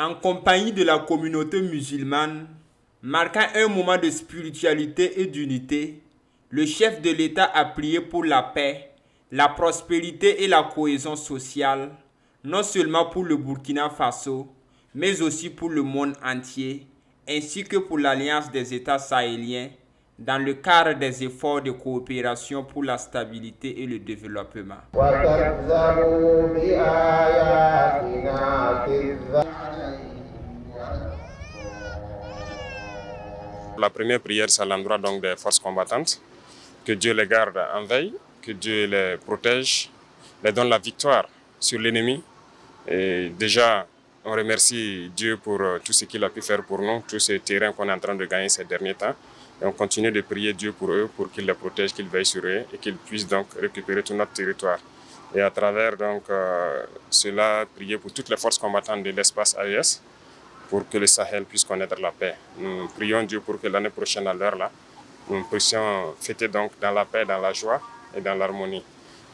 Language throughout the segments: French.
en compagnie de la communauté musulmane, marquant un moment de spiritualité et d'unité, le chef de l'État a prié pour la paix, la prospérité et la cohésion sociale, non seulement pour le Burkina Faso, mais aussi pour le monde entier, ainsi que pour l'Alliance des États sahéliens, dans le cadre des efforts de coopération pour la stabilité et le développement. La première prière, c'est à l'endroit donc des forces combattantes. Que Dieu les garde en veille, que Dieu les protège, les donne la victoire sur l'ennemi. Et déjà, on remercie Dieu pour tout ce qu'il a pu faire pour nous, tout ce terrain qu'on est en train de gagner ces derniers temps. Et on continue de prier Dieu pour eux, pour qu'il les protège, qu'il veille sur eux et qu'ils puissent donc récupérer tout notre territoire. Et à travers donc cela, prier pour toutes les forces combattantes de l'espace AES pour que le Sahel puisse connaître la paix. Nous prions Dieu pour que l'année prochaine, à l'heure là, nous puissions fêter donc dans la paix, dans la joie et dans l'harmonie.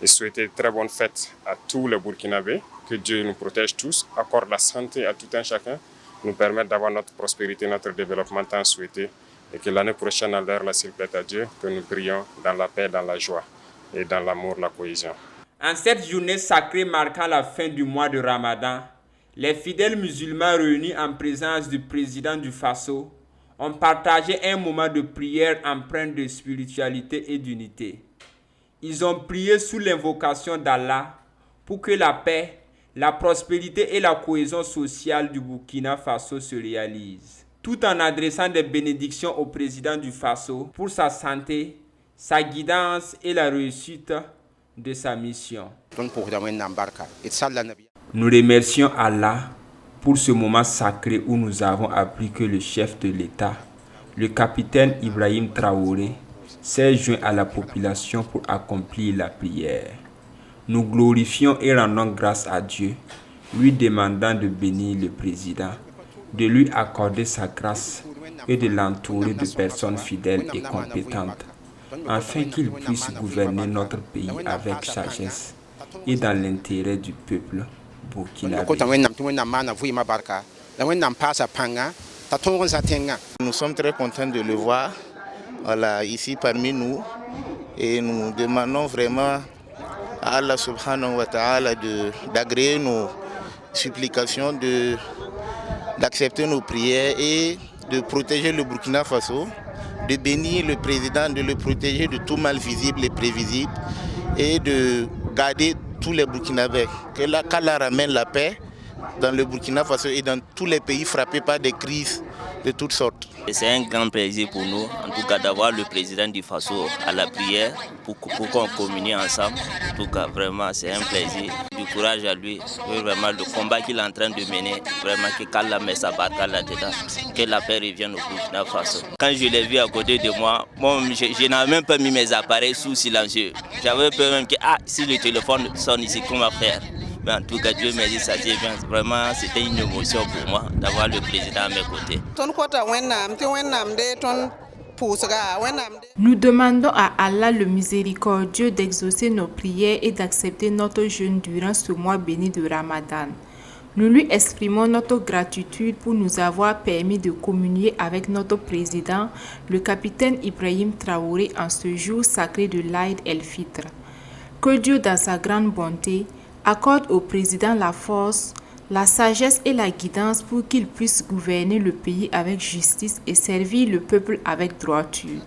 Et souhaiter très bonne fête à tous les Burkinabés, que Dieu nous protège tous, accorde la santé à tout un chacun, nous permette d'avoir notre prospérité, notre développement tant souhaité, et que l'année prochaine, à l'heure, s'il plaît à Dieu, que nous prions dans la paix, dans la joie et dans l'amour, la cohésion. En cette journée sacrée marquant la fin du mois de Ramadan, les fidèles musulmans réunis en présence du président du Faso ont partagé un moment de prière empreint de spiritualité et d'unité. Ils ont prié sous l'invocation d'Allah pour que la paix, la prospérité et la cohésion sociale du Burkina Faso se réalisent, tout en adressant des bénédictions au président du Faso pour sa santé, sa guidance et la réussite de sa mission. Nous remercions Allah pour ce moment sacré où nous avons appris que le chef de l'État, le capitaine Ibrahim Traoré, s'est joint à la population pour accomplir la prière. Nous glorifions et rendons grâce à Dieu, lui demandant de bénir le président, de lui accorder sa grâce et de l'entourer de personnes fidèles et compétentes, afin qu'il puisse gouverner notre pays avec sagesse et dans l'intérêt du peuple burkinabé. Nous sommes très contents de le voir ici parmi nous et nous demandons vraiment à Allah subhanahu wa ta'ala d'agréer nos supplications, d'accepter nos prières et de protéger le Burkina Faso, de bénir le président, de le protéger de tout mal visible et prévisible et de garder tous les Burkinabés. Qu'Allah ramène la paix dans le Burkina Faso et dans tous les pays frappés par des crises de toutes sortes. C'est un grand plaisir pour nous, en tout cas, d'avoir le président du Faso à la prière pour qu'on communie ensemble. En tout cas, vraiment, c'est un plaisir. Du courage à lui, vraiment, le combat qu'il est en train de mener, vraiment, que qu'Allah met sa barque là-dedans, que la paix revienne au Burkina Faso. Quand je l'ai vu à côté de moi, je n'avais même pas mis mes appareils sous silencieux. J'avais peur même que, si le téléphone sonne ici, comment faire? Mais en tout cas, Dieu merci, ça tient bien. Vraiment, c'était une émotion pour moi d'avoir le président à mes côtés. Nous demandons à Allah le miséricordieux d'exaucer nos prières et d'accepter notre jeûne durant ce mois béni de Ramadan. Nous lui exprimons notre gratitude pour nous avoir permis de communier avec notre président, le capitaine Ibrahim Traoré, en ce jour sacré de l'Aïd el-Fitr. Que Dieu, dans sa grande bonté, accorde au président la force, la sagesse et la guidance pour qu'il puisse gouverner le pays avec justice et servir le peuple avec droiture.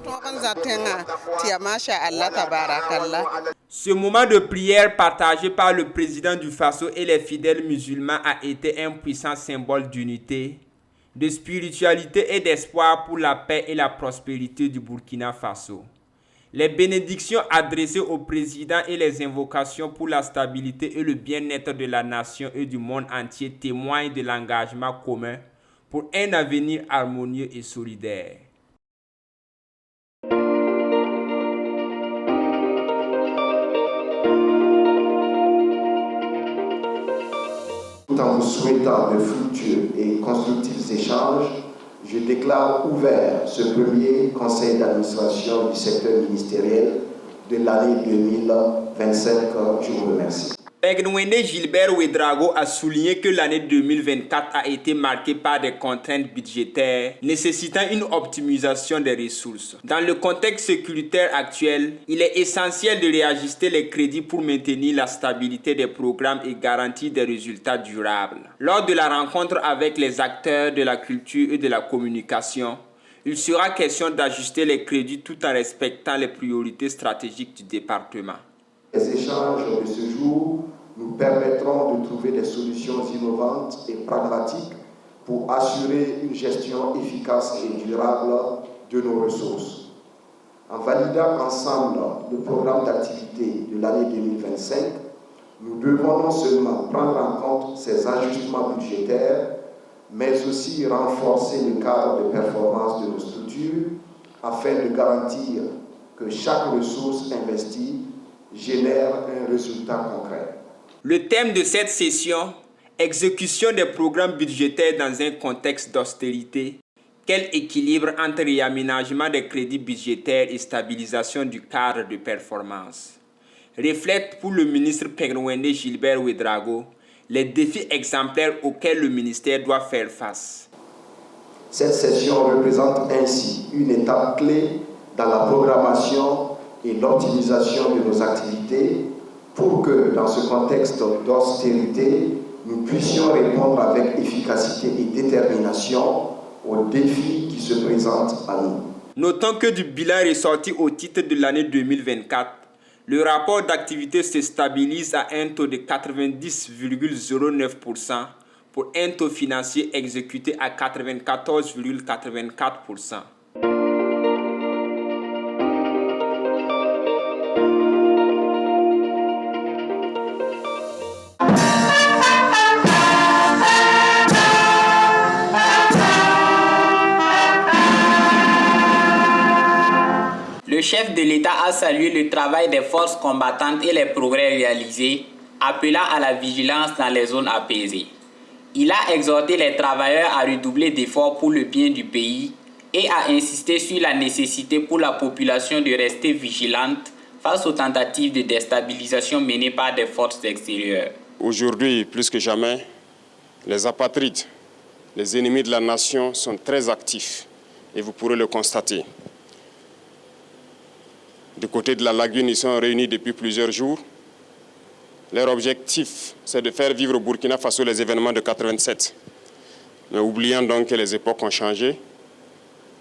Ce moment de prière partagé par le président du Faso et les fidèles musulmans a été un puissant symbole d'unité, de spiritualité et d'espoir pour la paix et la prospérité du Burkina Faso. Les bénédictions adressées au président et les invocations pour la stabilité et le bien-être de la nation et du monde entier témoignent de l'engagement commun pour un avenir harmonieux et solidaire. Tout en vous souhaitant de fructueux et constructifs échanges, je déclare ouvert ce premier conseil d'administration du secteur ministériel de l'année 2025. Je vous remercie. Pègre Ndé Gilbert Ouédraogo a souligné que l'année 2024 a été marquée par des contraintes budgétaires nécessitant une optimisation des ressources. Dans le contexte sécuritaire actuel, il est essentiel de réajuster les crédits pour maintenir la stabilité des programmes et garantir des résultats durables. Lors de la rencontre avec les acteurs de la culture et de la communication, il sera question d'ajuster les crédits tout en respectant les priorités stratégiques du département. Les échanges de ce jour nous permettront de trouver des solutions innovantes et pragmatiques pour assurer une gestion efficace et durable de nos ressources. En validant ensemble le programme d'activité de l'année 2025, nous devons non seulement prendre en compte ces ajustements budgétaires, mais aussi renforcer le cadre de performance de nos structures afin de garantir que chaque ressource investie génère un résultat concret. Le thème de cette session, exécution des programmes budgétaires dans un contexte d'austérité, quel équilibre entre réaménagement des crédits budgétaires et stabilisation du cadre de performance, reflète pour le ministre Pègre Ndé Gilbert Ouédraogo les défis exemplaires auxquels le ministère doit faire face. Cette session représente ainsi une étape clé dans la programmation et l'optimisation de nos activités pour que, dans ce contexte d'austérité, nous puissions répondre avec efficacité et détermination aux défis qui se présentent à nous. Notons que du bilan ressorti au titre de l'année 2024, le rapport d'activité se stabilise à un taux de 90,09% pour un taux financier exécuté à 94,84%. Le chef de l'État a salué le travail des forces combattantes et les progrès réalisés, appelant à la vigilance dans les zones apaisées. Il a exhorté les travailleurs à redoubler d'efforts pour le bien du pays et a insisté sur la nécessité pour la population de rester vigilante face aux tentatives de déstabilisation menées par des forces extérieures. Aujourd'hui, plus que jamais, les apatrides, les ennemis de la nation sont très actifs et vous pourrez le constater. Du côté de la lagune, ils sont réunis depuis plusieurs jours. Leur objectif, c'est de faire vivre au Burkina Faso les événements de 87. Mais oubliant donc que les époques ont changé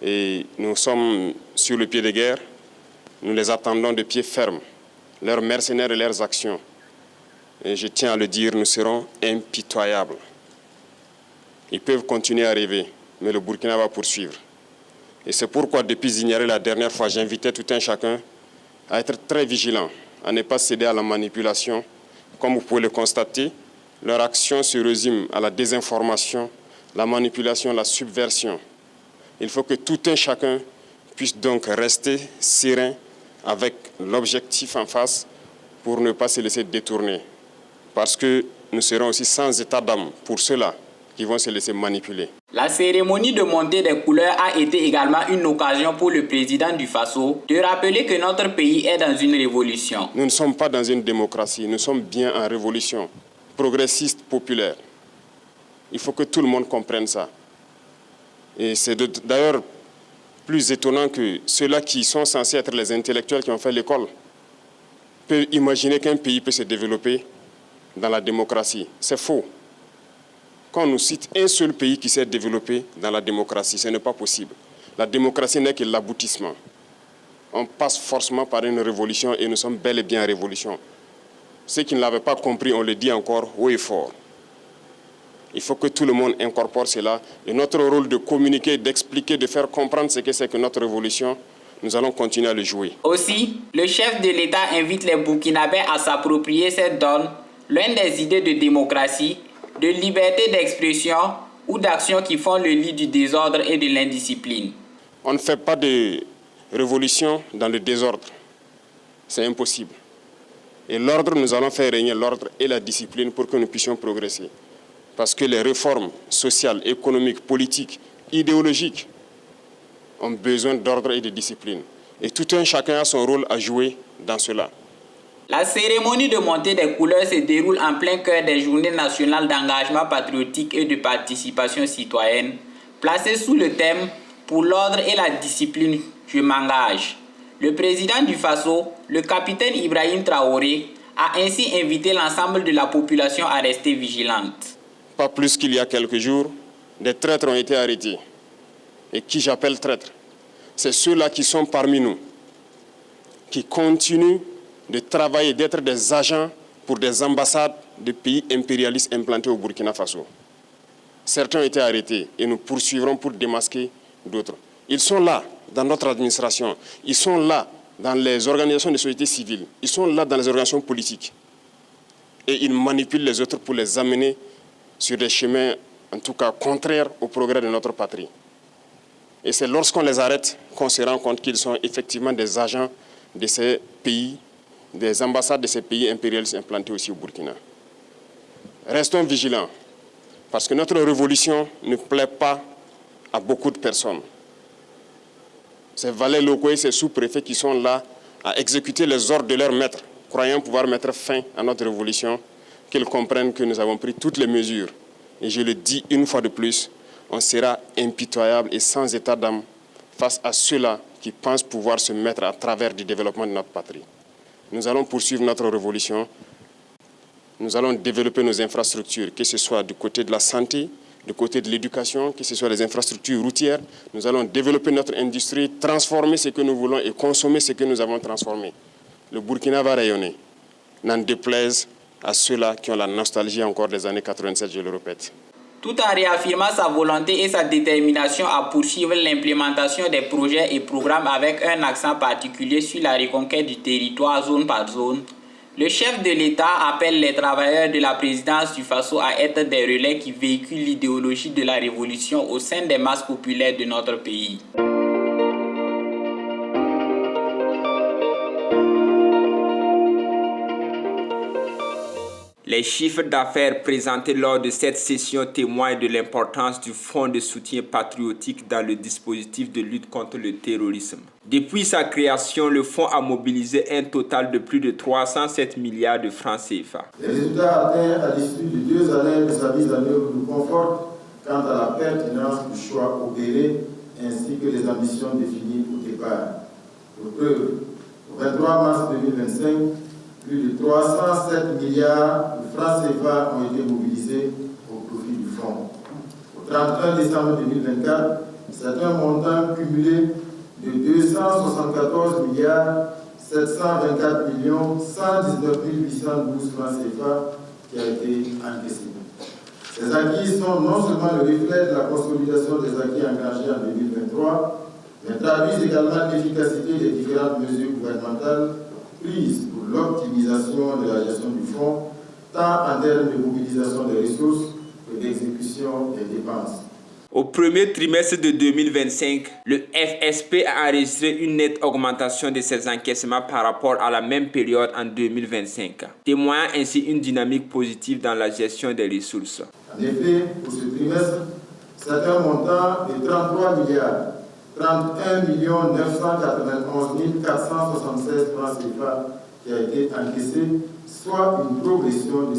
et nous sommes sur le pied de guerre, nous les attendons de pied ferme, leurs mercenaires et leurs actions. Et je tiens à le dire, nous serons impitoyables. Ils peuvent continuer à rêver, mais le Burkina va poursuivre. Et c'est pourquoi, depuis Zignaré la dernière fois, j'invitais tout un chacun à être très vigilant, à ne pas céder à la manipulation. Comme vous pouvez le constater, leur action se résume à la désinformation, la manipulation, la subversion. Il faut que tout un chacun puisse donc rester serein avec l'objectif en face pour ne pas se laisser détourner. Parce que nous serons aussi sans état d'âme pour ceux-là qui vont se laisser manipuler. La cérémonie de montée des couleurs a été également une occasion pour le président du Faso de rappeler que notre pays est dans une révolution. Nous ne sommes pas dans une démocratie, nous sommes bien en révolution progressiste, populaire. Il faut que tout le monde comprenne ça. Et c'est d'ailleurs plus étonnant que ceux-là qui sont censés être les intellectuels qui ont fait l'école peuvent imaginer qu'un pays peut se développer dans la démocratie. C'est faux. Quand on nous cite un seul pays qui s'est développé dans la démocratie, ce n'est pas possible. La démocratie n'est que l'aboutissement. On passe forcément par une révolution et nous sommes bel et bien en révolution. Ceux qui ne l'avaient pas compris, on le dit encore haut et fort. Il faut que tout le monde incorpore cela. Et notre rôle de communiquer, d'expliquer, de faire comprendre ce que c'est que notre révolution, nous allons continuer à le jouer. Aussi, le chef de l'État invite les Burkinabés à s'approprier cette donne, l'une des idées de démocratie, de liberté d'expression ou d'action qui font le lit du désordre et de l'indiscipline. On ne fait pas de révolution dans le désordre. C'est impossible. Et l'ordre, nous allons faire régner l'ordre et la discipline pour que nous puissions progresser. Parce que les réformes sociales, économiques, politiques, idéologiques ont besoin d'ordre et de discipline. Et tout un chacun a son rôle à jouer dans cela. La cérémonie de montée des couleurs se déroule en plein cœur des journées nationales d'engagement patriotique et de participation citoyenne, placées sous le thème « Pour l'ordre et la discipline, je m'engage ». Le président du Faso, le capitaine Ibrahim Traoré, a ainsi invité l'ensemble de la population à rester vigilante. Pas plus qu'il y a quelques jours, des traîtres ont été arrêtés. Et qui j'appelle traîtres, c'est ceux-là qui sont parmi nous, qui continuent de travailler, d'être des agents pour des ambassades de pays impérialistes implantés au Burkina Faso. Certains ont été arrêtés et nous poursuivrons pour démasquer d'autres. Ils sont là dans notre administration, ils sont là dans les organisations de société civile, ils sont là dans les organisations politiques. Et ils manipulent les autres pour les amener sur des chemins, en tout cas, contraires au progrès de notre patrie. Et c'est lorsqu'on les arrête qu'on se rend compte qu'ils sont effectivement des agents de ces pays, des ambassades de ces pays impérialistes implantés aussi au Burkina. Restons vigilants, parce que notre révolution ne plaît pas à beaucoup de personnes. Ces valets locaux et ces sous-préfets qui sont là à exécuter les ordres de leurs maîtres, croyant pouvoir mettre fin à notre révolution, qu'ils comprennent que nous avons pris toutes les mesures. Et je le dis une fois de plus, on sera impitoyable et sans état d'âme face à ceux-là qui pensent pouvoir se mettre à travers du développement de notre patrie. Nous allons poursuivre notre révolution. Nous allons développer nos infrastructures, que ce soit du côté de la santé, du côté de l'éducation, que ce soit les infrastructures routières. Nous allons développer notre industrie, transformer ce que nous voulons et consommer ce que nous avons transformé. Le Burkina va rayonner, n'en déplaise à ceux-là qui ont la nostalgie encore des années 87, je le répète. Tout en réaffirmant sa volonté et sa détermination à poursuivre l'implémentation des projets et programmes avec un accent particulier sur la reconquête du territoire zone par zone, le chef de l'État appelle les travailleurs de la présidence du Faso à être des relais qui véhiculent l'idéologie de la révolution au sein des masses populaires de notre pays. Les chiffres d'affaires présentés lors de cette session témoignent de l'importance du Fonds de soutien patriotique dans le dispositif de lutte contre le terrorisme. Depuis sa création, le fonds a mobilisé un total de plus de 307 milliards de francs CFA. Les résultats atteints à l'issue de 2 années de sa mise en œuvre nous confortent quant à la pertinence du choix opéré ainsi que les ambitions définies au départ. Pour preuve, au 23 mars 2025, plus de 307 milliards de francs CFA ont été mobilisés au profit du fonds. Au 31 décembre 2024, c'est un montant cumulé de 274 milliards 724 millions 119 812 francs CFA qui a été encaissé. Ces acquis sont non seulement le reflet de la consolidation des acquis engagés en 2023, mais traduisent également l'efficacité des différentes mesures gouvernementales prises pour l'optimisation de la gestion du fonds, tant en termes de mobilisation des ressources que d'exécution des dépenses. Au premier trimestre de 2025, le FSP a enregistré une nette augmentation de ses encaissements par rapport à la même période en 2025, témoignant ainsi une dynamique positive dans la gestion des ressources. En effet, pour ce trimestre, c'est un montant de 33 milliards 31 991 476 francs CFA qui a été encaissé, soit une progression de 6,55%.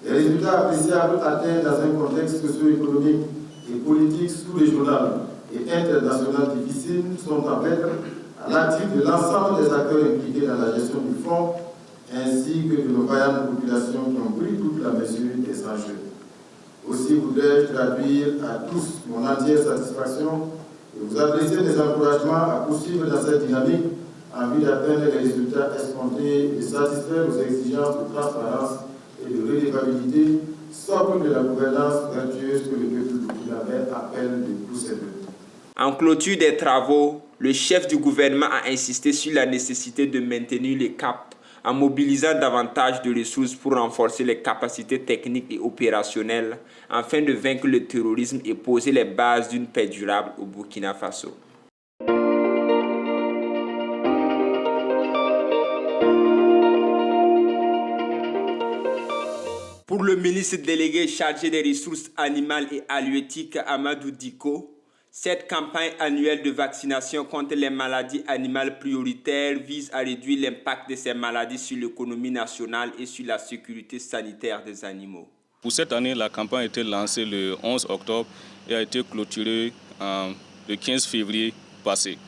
Les résultats appréciables atteints dans un contexte socio-économique et politique sous-régional et international difficile sont à mettre à l'actif de l'ensemble des acteurs impliqués dans la gestion du fonds, ainsi que de nos vaillantes populations qui ont pris toute la mesure des enjeux. Aussi voudrais-je traduire à tous mon entière satisfaction et vous adresser des encouragements à poursuivre dans cette dynamique en vue d'atteindre les résultats escomptés et de satisfaire aux exigences de transparence et de redevabilité, socle de la gouvernance vertueuse que le peuple burkinabé appelle de tous ses vœux. En clôture des travaux, le chef du gouvernement a insisté sur la nécessité de maintenir le cap en mobilisant davantage de ressources pour renforcer les capacités techniques et opérationnelles afin de vaincre le terrorisme et poser les bases d'une paix durable au Burkina Faso. Pour le ministre délégué chargé des ressources animales et halieutiques Amadou Diko, Cette campagne annuelle de vaccination contre les maladies animales prioritaires vise à réduire l'impact de ces maladies sur l'économie nationale et sur la sécurité sanitaire des animaux. Pour cette année, la campagne a été lancée le 11 octobre et a été clôturée le 15 février passé.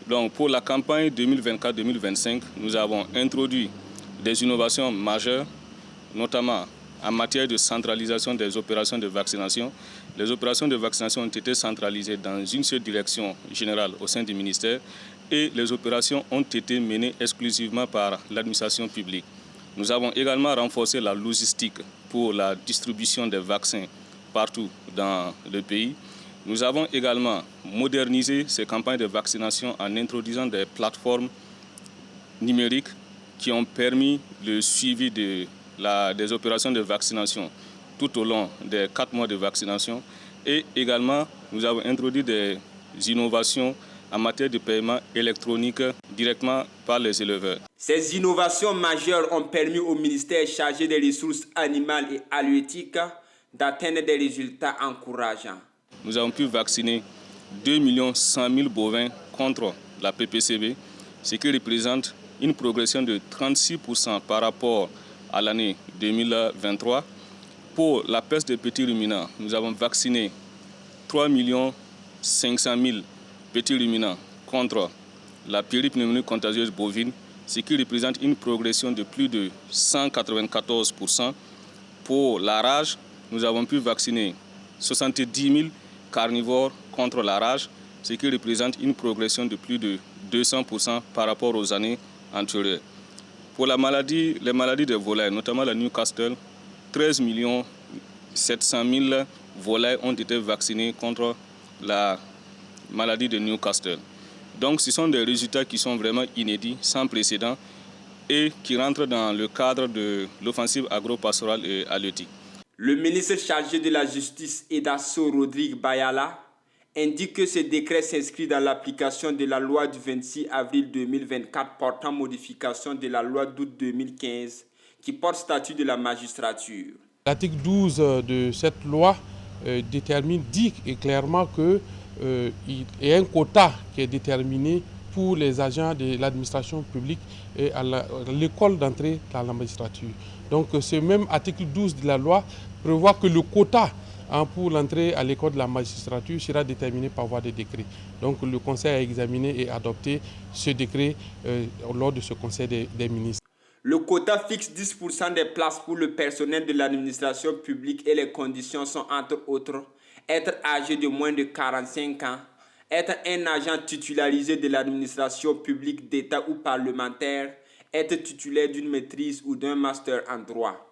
Donc pour la campagne 2024-2025, nous avons introduit des innovations majeures, notamment en matière de centralisation des opérations de vaccination. Les opérations de vaccination ont été centralisées dans une seule direction générale au sein du ministère et les opérations ont été menées exclusivement par l'administration publique. Nous avons également renforcé la logistique pour la distribution des vaccins partout dans le pays. Nous avons également modernisé ces campagnes de vaccination en introduisant des plateformes numériques qui ont permis le suivi des opérations de vaccination tout au long des 4 mois de vaccination. Et également, nous avons introduit des innovations en matière de paiement électronique directement par les éleveurs. Ces innovations majeures ont permis au ministère chargé des ressources animales et halieutiques d'atteindre des résultats encourageants. Nous avons pu vacciner 2 100 000 bovins contre la PPCB, ce qui représente une progression de 36% par rapport à l'année 2023. Pour la peste des petits ruminants, nous avons vacciné 3 500 000 petits ruminants contre la péripneumonie contagieuse bovine, ce qui représente une progression de plus de 194%. Pour la rage, nous avons pu vacciner 70 000 carnivores contre la rage, ce qui représente une progression de plus de 200% par rapport aux années antérieures. Pour les maladies des volailles, notamment la Newcastle, 13 700 000 volailles ont été vaccinées contre la maladie de Newcastle. Donc ce sont des résultats qui sont vraiment inédits, sans précédent et qui rentrent dans le cadre de l'offensive agro-pastorale et halieutique. Le ministre chargé de la Justice, Edaso Rodrigue Bayala, indique que ce décret s'inscrit dans l'application de la loi du 26 avril 2024 portant modification de la loi d'août 2015 qui porte statut de la magistrature. L'article 12 de cette loi dit clairement qu'il y a un quota qui est déterminé pour les agents de l'administration publique et à l'école d'entrée dans la magistrature. Donc ce même article 12 de la loi prévoit que le quota pour l'entrée à l'école de la magistrature sera déterminé par voie de décret. Donc le Conseil a examiné et adopté ce décret lors de ce Conseil des ministres. Le quota fixe 10% des places pour le personnel de l'administration publique et les conditions sont entre autres être âgé de moins de 45 ans, être un agent titularisé de l'administration publique d'État ou parlementaire, être titulaire d'une maîtrise ou d'un master en droit.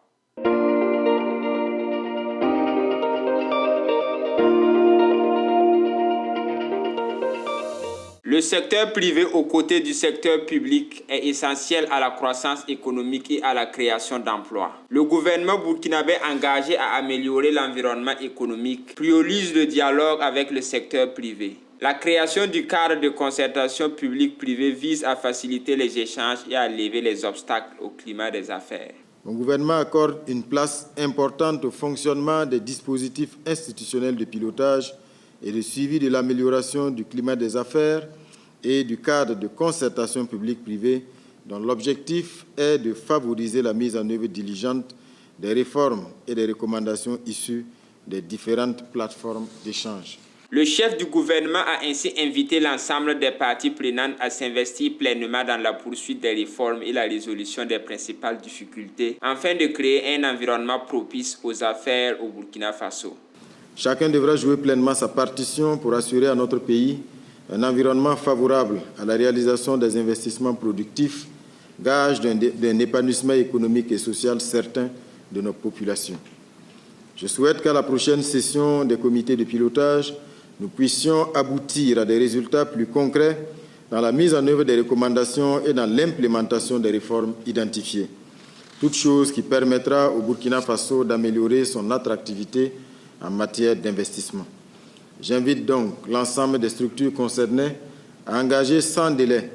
Le secteur privé aux côtés du secteur public est essentiel à la croissance économique et à la création d'emplois. Le gouvernement burkinabé engagé à améliorer l'environnement économique priorise le dialogue avec le secteur privé. La création du cadre de concertation publique-privée vise à faciliter les échanges et à lever les obstacles au climat des affaires. Mon gouvernement accorde une place importante au fonctionnement des dispositifs institutionnels de pilotage et de suivi de l'amélioration du climat des affaires et du cadre de concertation publique-privée dont l'objectif est de favoriser la mise en œuvre diligente des réformes et des recommandations issues des différentes plateformes d'échange. Le chef du gouvernement a ainsi invité l'ensemble des parties prenantes à s'investir pleinement dans la poursuite des réformes et la résolution des principales difficultés afin de créer un environnement propice aux affaires au Burkina Faso. Chacun devra jouer pleinement sa partition pour assurer à notre pays un environnement favorable à la réalisation des investissements productifs, gage d'un épanouissement économique et social certain de nos populations. Je souhaite qu'à la prochaine session des comités de pilotage, nous puissions aboutir à des résultats plus concrets dans la mise en œuvre des recommandations et dans l'implémentation des réformes identifiées. Toute chose qui permettra au Burkina Faso d'améliorer son attractivité en matière d'investissement. J'invite donc l'ensemble des structures concernées à engager sans délai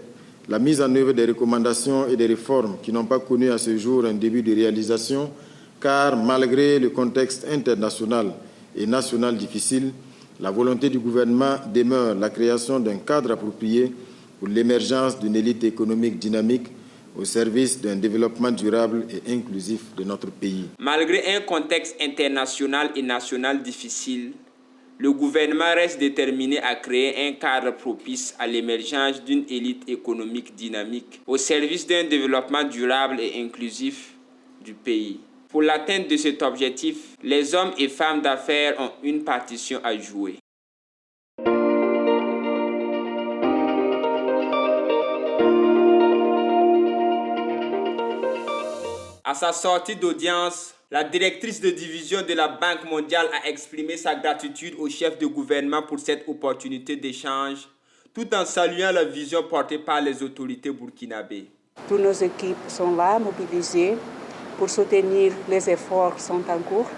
la mise en œuvre des recommandations et des réformes qui n'ont pas connu à ce jour un début de réalisation, car malgré le contexte international et national difficile, La volonté du gouvernement demeure la création d'un cadre approprié pour l'émergence d'une élite économique dynamique au service d'un développement durable et inclusif de notre pays. Malgré un contexte international et national difficile, le gouvernement reste déterminé à créer un cadre propice à l'émergence d'une élite économique dynamique au service d'un développement durable et inclusif du pays. Pour l'atteinte de cet objectif, les hommes et femmes d'affaires ont une partition à jouer. À sa sortie d'audience, la directrice de division de la Banque mondiale a exprimé sa gratitude au chef de gouvernement pour cette opportunité d'échange, tout en saluant la vision portée par les autorités burkinabées. Toutes nos équipes sont là, mobilisées, pour soutenir les efforts qui sont en cours,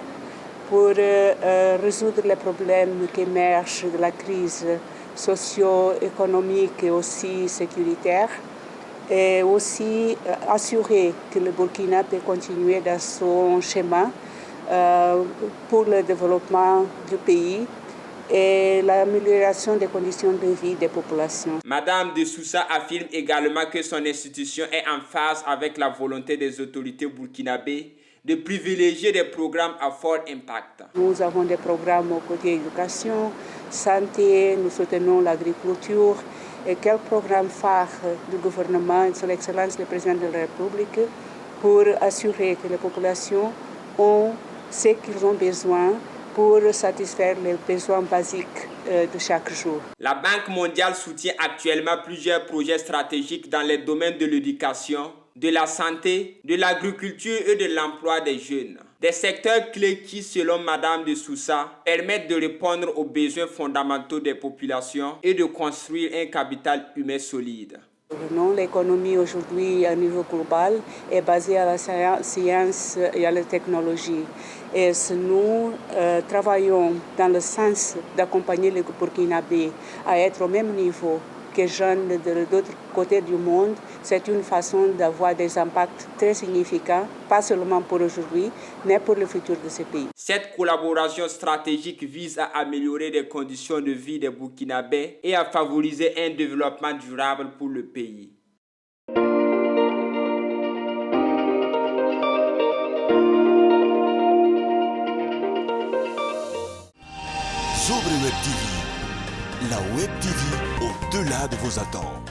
pour résoudre les problèmes qui émergent de la crise socio-économique et aussi sécuritaire, et aussi assurer que le Burkina peut continuer dans son chemin pour le développement du pays et l'amélioration des conditions de vie des populations. Madame de Sousa affirme également que son institution est en phase avec la volonté des autorités burkinabées de privilégier des programmes à fort impact. Nous avons des programmes au côté éducation, santé, nous soutenons l'agriculture et quelques programmes phares du gouvernement, son Excellence le Président de la République, pour assurer que les populations ont ce qu'ils ont besoin pour satisfaire les besoins basiques de chaque jour. La Banque mondiale soutient actuellement plusieurs projets stratégiques dans les domaines de l'éducation, de la santé, de l'agriculture et de l'emploi des jeunes. Des secteurs clés qui, selon Madame de Sousa, permettent de répondre aux besoins fondamentaux des populations et de construire un capital humain solide. L'économie aujourd'hui à niveau global est basée à la science et à la technologie. Et si nous travaillons dans le sens d'accompagner les Burkinabés à être au même niveau que les jeunes de d'autres côtés du monde, c'est une façon d'avoir des impacts très significants, pas seulement pour aujourd'hui, mais pour le futur de ce pays. Cette collaboration stratégique vise à améliorer les conditions de vie des Burkinabés et à favoriser un développement durable pour le pays. Sobre Web TV, la Web TV au-delà de vos attentes.